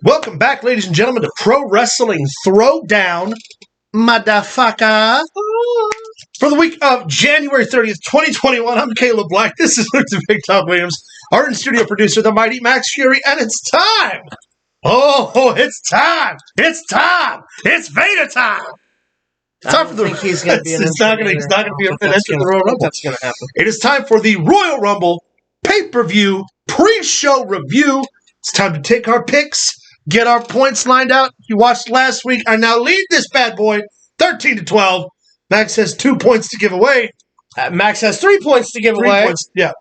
Welcome back, ladies and gentlemen, to Pro Wrestling Throwdown, motherfucker. For the week of January 30th, 2021, I'm Caleb Black. This is Luke the Big Tom Williams, our in-studio producer, the mighty Max Fury, and it's time. Oh, it's time. It's time. It's Vader time. It's time for the. He's going to be. It's not going to be an entry in the Royal Rumble. That's going to happen. It is time for the Royal Rumble pay-per-view pre-show review. It's time to take our picks, get our points lined out. You watched last week. I now lead this bad boy 13-12. Max has 2 points to give away. Max has 3 points to give 3 away. points, yeah.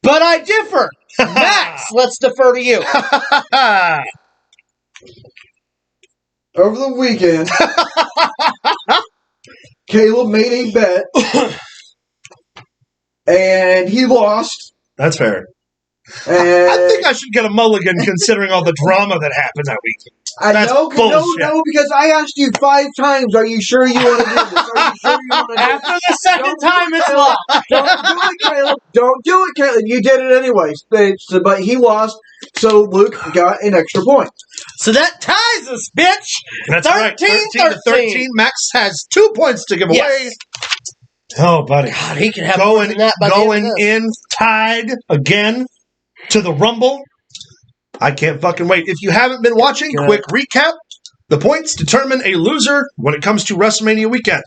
But I differ. Max, let's defer to you. Over the weekend, Caleb made a bet, and he lost. That's fair. And I think I should get a mulligan considering all the drama that happened that week. That's bullshit. No, because I asked you 5 times, are you sure you want to do this? Are you sure you want to do After this? the second time, it's locked. Don't do it, Caleb. Don't do it, Caleb. You did it anyways. But he lost, so Luke got an extra point. So that ties us, bitch. That's right. 13-13. Max has 2 points to give away. Oh, buddy. God, he can have more than that by the end of this. In tied again to the Rumble. I can't fucking wait. If you haven't been watching, quick recap. The points determine a loser when it comes to WrestleMania weekend.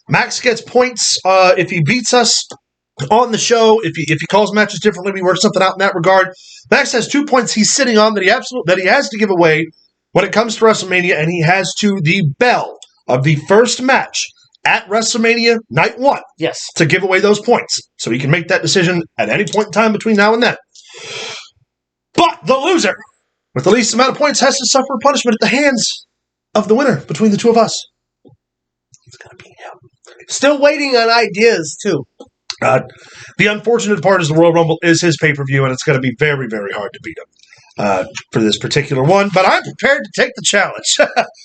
Max gets points if he beats us on the show. If he calls matches differently, we work something out in that regard. Max has 2 points he's sitting on that he has to give away when it comes to WrestleMania, and he has to the bell of the first match at WrestleMania Night 1 to give away those points. So he can make that decision at any point in time between now and then. But the loser, with the least amount of points, has to suffer punishment at the hands of the winner between the two of us. It's going to be him. Still waiting on ideas, too. The unfortunate part is the Royal Rumble is his pay-per-view, and it's going to be very, very hard to beat him for this particular one. But I'm prepared to take the challenge.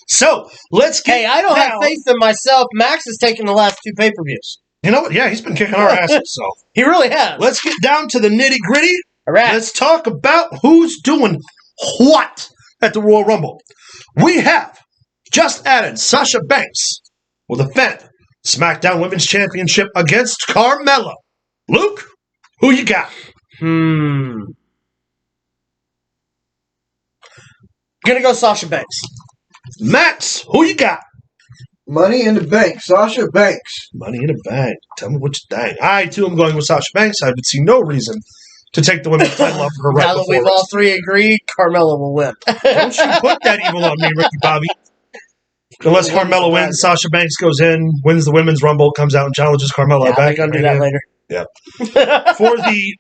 So, let's get Hey, I don't have faith in myself. Max has taken the last 2 pay-per-views. You know what? Yeah, he's been kicking our asses. So He really has. let's get down to the nitty-gritty. All right. Let's talk about who's doing what at the Royal Rumble. We have just added Sasha Banks will defend SmackDown Women's Championship against Carmella. Luke, who you got? Gonna go Sasha Banks. Max, who you got? Money in the bank. Sasha Banks. Money in the bank. Tell me what you think. I, too, am going with Sasha Banks. I would see no reason to take the women's title off her right Now that before we've all 3 agreed, Carmella will win. Don't you put that evil on me, Ricky Bobby. Unless Carmella wins, Sasha Banks goes in, wins the Women's Rumble, comes out and challenges Carmella back. We're going to do that later. Yeah. For the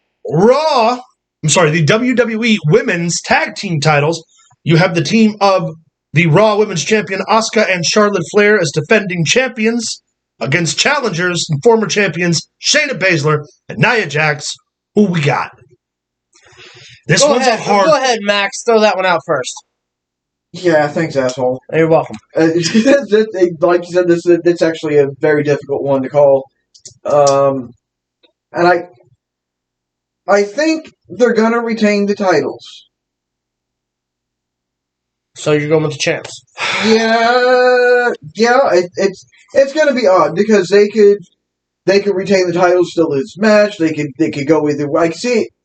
the WWE Women's Tag Team titles, you have the team of the Raw Women's Champion Asuka and Charlotte Flair as defending champions against challengers and former champions Shayna Baszler and Nia Jax. Who we got? This one's hard. Go ahead, Max. Throw that one out first. Yeah, thanks, asshole. You're welcome. Like you said, it's actually a very difficult one to call. And I think they're going to retain the titles. So you're going with the champs? Yeah. It's going to be odd because they could retain the titles still in this match. They could go either way.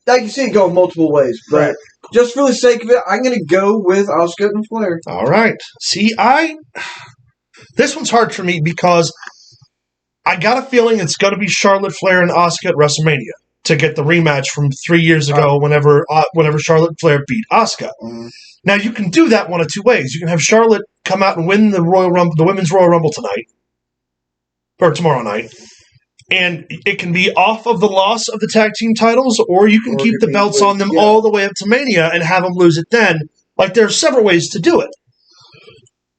I can see it going multiple ways, but just for the sake of it, I'm going to go with Asuka and Flair. All right. See, this one's hard for me because I got a feeling it's going to be Charlotte Flair and Asuka at WrestleMania to get the rematch from 3 years ago whenever Charlotte Flair beat Asuka. Now, you can do that one of 2 ways. You can have Charlotte come out and win the Women's Royal Rumble tonight, or tomorrow night, and it can be off of the loss of the tag team titles, or you can keep the belts on them all the way up to Mania and have them lose it then. Like, there are several ways to do it.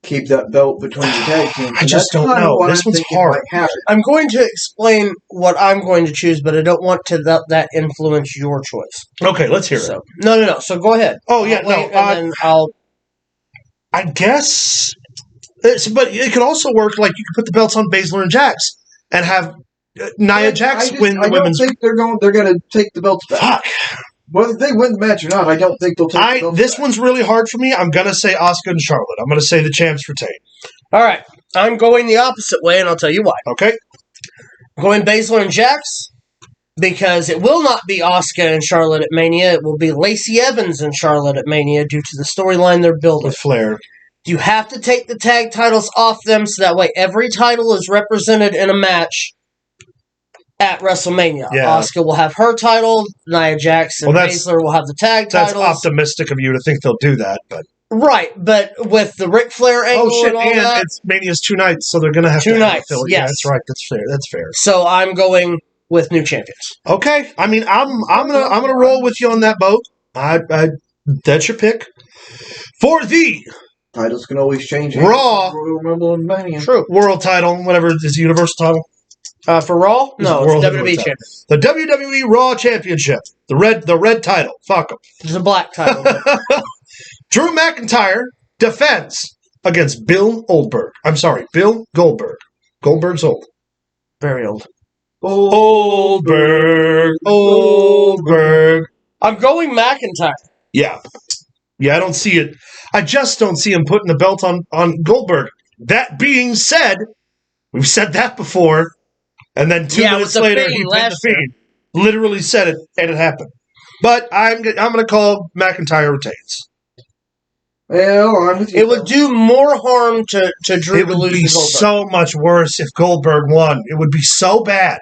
Keep that belt between the tag teams. I just don't know. This one's hard. I'm going to explain what I'm going to choose, but I don't want to that influence your choice. Okay, let's hear it. No. So go ahead. Oh, yeah, then I guess... But it could also work like you could put the belts on Baszler and Jax and have Nia Jax win the women's... I don't think they're going to take the belts back. Fuck. whether they win the match or not, I don't think they'll take the belts This back. one's really hard for me. I'm going to say Asuka and Charlotte. I'm going to say the champs retain. All right. I'm going the opposite way, and I'll tell you why. Okay? I'm going Baszler and Jax because it will not be Asuka and Charlotte at Mania. It will be Lacey Evans and Charlotte at Mania due to the storyline they're building. With Flair. You have to take the tag titles off them so that way every title is represented in a match at WrestleMania. Yeah. Asuka will have her title, Nia Jax and Baszler will have the tag That's titles. optimistic of you to think they'll do that, but... Right, but with the Ric Flair angle and all that... it's Mania's 2 nights, so they're going to have Two to nights, fill it. yes. Yeah, that's right. That's fair. So I'm going with new champions. Okay. I mean, I'm gonna roll with you on that boat. That's your pick. For the Titles can always change. Raw. Royal Rumble and Mania. True. world title, whatever is the universal title. For Raw? No, World it's Heavyweight WWE title. champion. The WWE Raw Championship. The red title. Fuck them. It's a black title. Drew McIntyre defends against Bill Goldberg. I'm sorry, Bill Goldberg. Goldberg's old. Very old. Goldberg. I'm going McIntyre. Yeah. Yeah, I don't see it. I just don't see him putting the belt on Goldberg. That being said, we've said that before, and then 2 minutes with the later, Fiend he pinned last the Fiend. Literally said it, and it happened. But I'm going to call McIntyre retains. Well, I'm with you. It would do more harm to Drew It to would lose be to Goldberg. so much worse if Goldberg won. It would be so bad.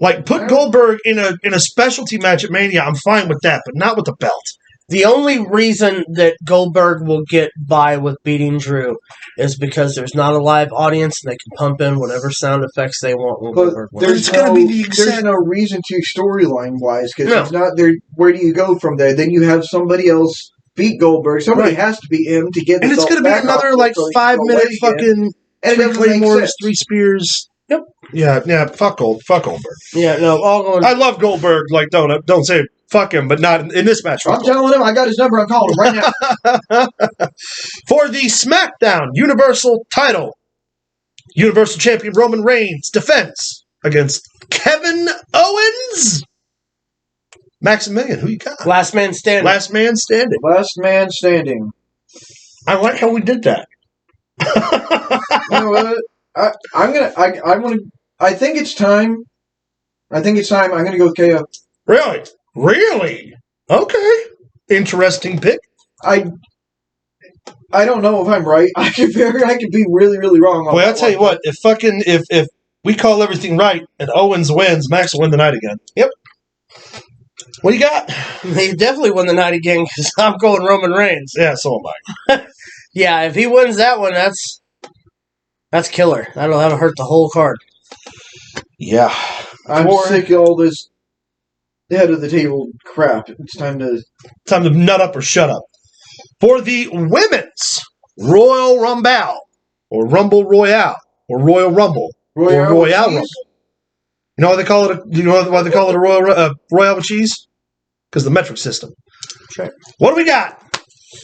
Like, put Goldberg in a specialty match at Mania, I'm fine with that, but not with the belt. The only reason that Goldberg will get by with beating Drew is because there's not a live audience and they can pump in whatever sound effects they want when But Goldberg wins. there's It's gonna be the there's exact- no reason to storyline wise because No. it's not there. Where do you go from there? Then you have somebody else beat Goldberg. Somebody Right. has to beat him to get. And the it's belt going to be back another, off like, so he can 5 go minute away again. fucking And it 3 doesn't make Claymores, sense. 3 Spears. Yep. Yeah, fuck Goldberg. Yeah, no, all going. I love Goldberg. Like, don't say fuck him, but not in this match. I'm telling him I got his number. I'm calling him right now. For the SmackDown Universal title, Universal Champion Roman Reigns defends against Kevin Owens. Maximilian, who you got? Last man standing. Last man standing. Last man standing. I like how we did that. You know what? I think it's time. I'm gonna go with KO. Really? Okay. Interesting pick. I don't know if I'm right. I could be really, really wrong. On Well, that I'll tell you one. what. If we call everything right and Owens wins, Max will win the night again. Yep. What do you got? He definitely won the night again because I'm going Roman Reigns. Yeah, so am I. Yeah, if he wins that one, that's killer. That'll hurt the whole card. Yeah. I'm sick of all this head of the table crap. It's time to. Time to nut up or shut up. For the women's Royal Rumble, or Rumble Royale, or Royal Rumble, or Royale Rumble. You know why they call it? Do you know why they call it a Royale with cheese? Because the metric system. Sure. What do we got?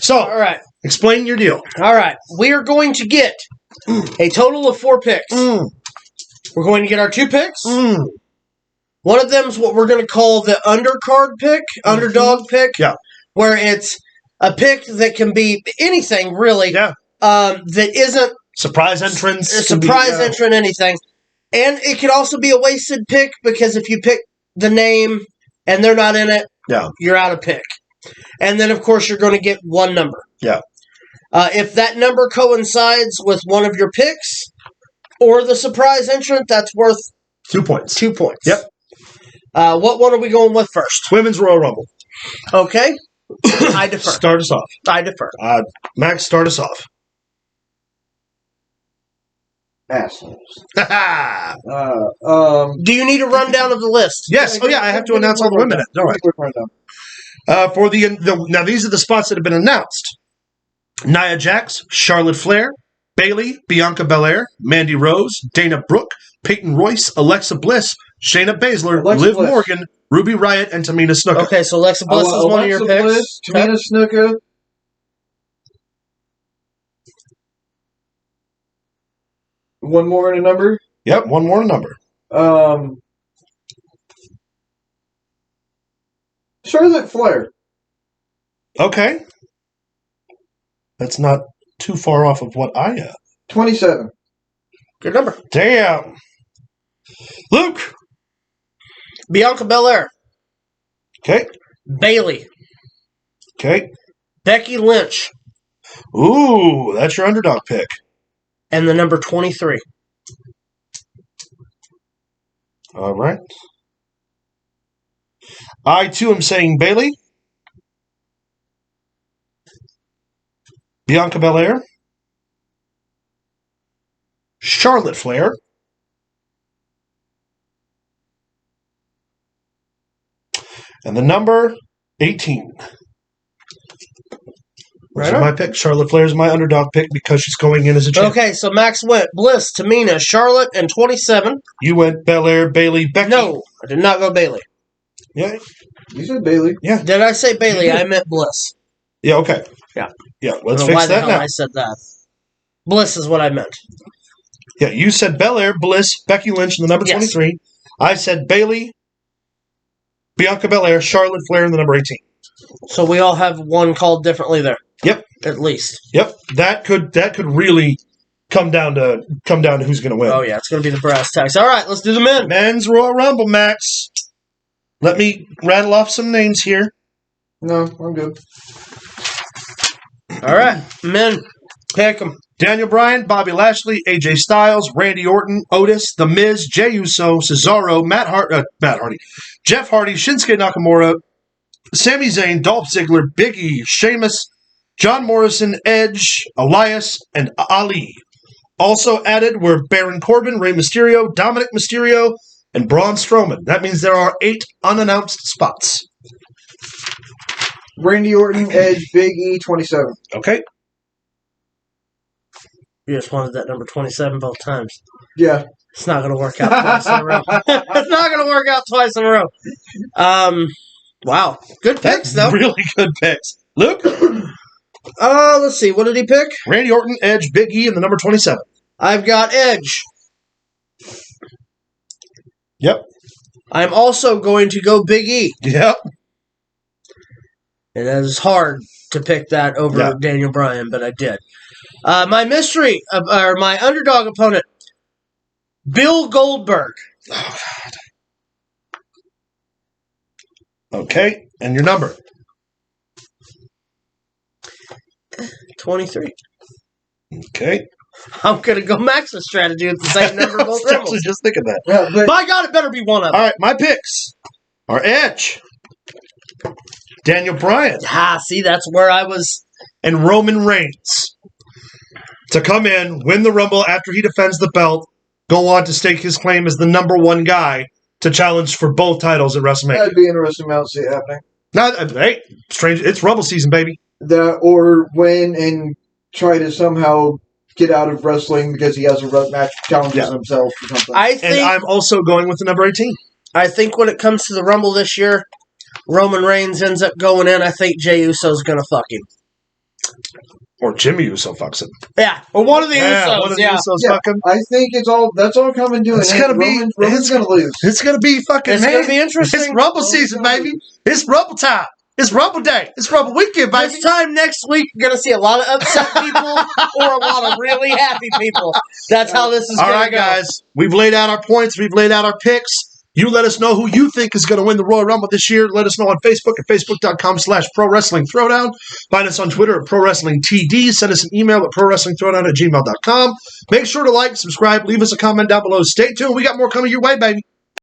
So, All right. explain your deal. All right. We are going to get a total of 4 picks. We're going to get our 2 picks. One of them is what we're going to call the undercard pick, underdog pick. Yeah. Where it's a pick that can be anything, really. Yeah. That isn't Surprise entrance. a surprise entrant, anything. And it could also be a wasted pick because if you pick the name and they're not in it, you're out of pick. And then, of course, you're going to get one number. Yeah. If that number coincides with one of your picks or the surprise entrant, that's worth 2 points. 2 points. Yep. What one are we going with first? Women's Royal Rumble. Okay. I defer. Start us off. I defer. Max, start us off. Assholes. Ha Do you need a rundown of the list? Yes. Oh, yeah. I have to announce all the women. All right. For now, these are the spots that have been announced: Nia Jax, Charlotte Flair, Bayley, Bianca Belair, Mandy Rose, Dana Brooke, Peyton Royce, Alexa Bliss, Shayna Baszler, Liv Bliss. Morgan, Ruby Riott, and Tamina Snuka. Okay, so Alexa Bliss is one of your picks. Bliss, Tamina Snuka. One more in a number. Yep, one more number. Charlotte Flair. Okay. That's not too far off of what I have. 27. Good number. Damn. Luke. Bianca Belair. Okay. Bailey. Okay. Becky Lynch. Ooh, that's your underdog pick. And the number 23. All right. I, too, am saying Bailey. Bianca Belair. Charlotte Flair. And the number 18. Those are my pick. Charlotte Flair is my underdog pick because she's going in as a champ. Okay, so Max went Bliss, Tamina, Charlotte, and 27. You went Belair, Bailey, Becky. No, I did not go Bailey. Yeah. You said Bailey. Yeah. Did I say Bailey? I meant Bliss. Yeah, okay. Yeah. Yeah, I let's don't know why fix the that hell now. I said that. Bliss is what I meant. Yeah, you said Belair, Bliss, Becky Lynch, and the number 23. I said Bailey, Bianca Belair, Charlotte Flair, and the number 18. So we all have one called differently there. Yep. At least. Yep. That could really come down to who's going to win. Oh yeah, it's going to be the brass tacks. All right, let's do the men. Men's Royal Rumble, Max. Let me rattle off some names here. No, I'm good. All right, men. Pick them. Daniel Bryan, Bobby Lashley, AJ Styles, Randy Orton, Otis, The Miz, Jey Uso, Cesaro, Matt Hardy, Jeff Hardy, Shinsuke Nakamura, Sami Zayn, Dolph Ziggler, Big E, Sheamus, John Morrison, Edge, Elias, and Ali. Also added were Baron Corbin, Rey Mysterio, Dominic Mysterio, and Braun Strowman. That means there are 8 unannounced spots. Randy Orton, Edge, Big E, 27. Okay. You just wanted that number 27 both times. Yeah. It's not going to work out twice in a row. It's not going to work out twice in a row. Wow. Good picks, though. Really good picks. Luke? Let's see. What did he pick? Randy Orton, Edge, Big E, and the number 27. I've got Edge. Yep. I'm also going to go Big E. Yep. It is hard to pick that over Daniel Bryan, but I did. My mystery, or my underdog opponent, Bill Goldberg. Oh, God. Okay. And your number? 23. Okay. I'm going to go Max's strategy with the same number I of both was actually Rebels. just thinking that. Yeah, but By God, it better be one of them. All right, my picks are Edge, Daniel Bryan, See, that's where I was. and Roman Reigns to come in, win the Rumble after he defends the belt, go on to stake his claim as the number 1 guy to challenge for both titles at WrestleMania. that'd be interesting to see it happening. Hey, strange. It's Rumble season, baby. That or win and try to somehow get out of wrestling because he has a match challenges himself or something. And I'm also going with the number 18. I think when it comes to the Rumble this year, Roman Reigns ends up going in. I think Jey Uso's going to fuck him. Or Jimmy Uso fucks him. Yeah, or one of the Usos. One of the Usos fuck him. I think that's all coming to It's an gonna end. be. Roman's going to lose. It's gonna be fucking. It's going to be interesting. It's Rumble season, baby. It's Rumble time. It's Rumble day. It's Rumble weekend, baby. This time next week, you're going to see a lot of upset people or a lot of really happy people. That's how this is All going right, to go. guys. We've laid out our points. We've laid out our picks. You let us know who you think is going to win the Royal Rumble this year. Let us know on Facebook at facebook.com/Pro Wrestling Throwdown. Find us on Twitter at Pro Wrestling TD. Send us an email at ProWrestlingThrowdown@gmail.com. Make sure to like, subscribe, leave us a comment down below. Stay tuned. We got more coming your way, baby.